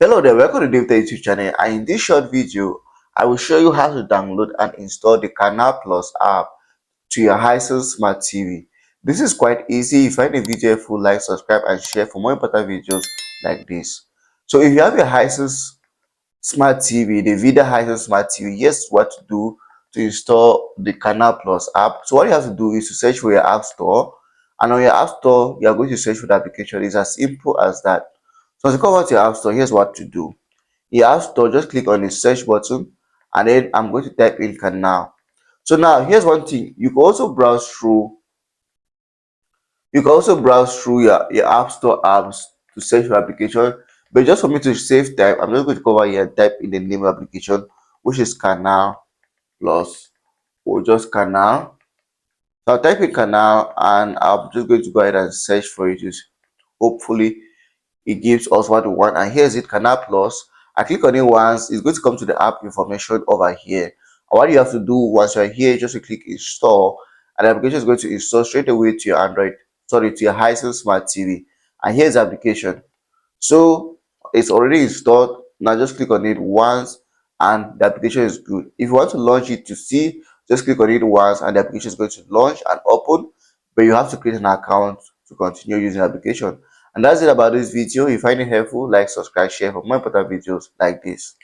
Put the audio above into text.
Hello there, welcome to DaveTech YouTube channel, and in this short video, I will show you how to download and install the Canal Plus app to your Hisense Smart TV. This is quite easy. If you find the video helpful, like, subscribe, and share for more important videos like this. So if you have your Hisense Smart TV, the Vida Hisense Smart TV, here's what to do to install the Canal Plus app. So what you have to do is to search for your app store, and on your app store, you are going to search for the application. It's as simple as that. So to come out to your app store, here's what to do. In your app store, just click on the search button, and then I'm going to type in Canal. So now here's one thing. You can also browse through your app store apps to search for application. But just for me to save time, I'm just going to come over here and type in the name of application, which is Canal Plus, or just Canal. So I'll type in Canal, and I'm just going to go ahead and search for it. Hopefully it gives us what we want, and here's it, Canal Plus. I click on it once, it's going to come to the app information over here. And what you have to do once you're here, just to click install, and the application is going to install straight away to your to your Hisense Smart TV. And here's the application. So it's already installed. Now just click on it once, and the application is good. If you want to launch it to see, just click on it once, and the application is going to launch and open. But you have to create an account to continue using the application. And that's it about this video. If you find it helpful, like, subscribe, share for more important videos like this.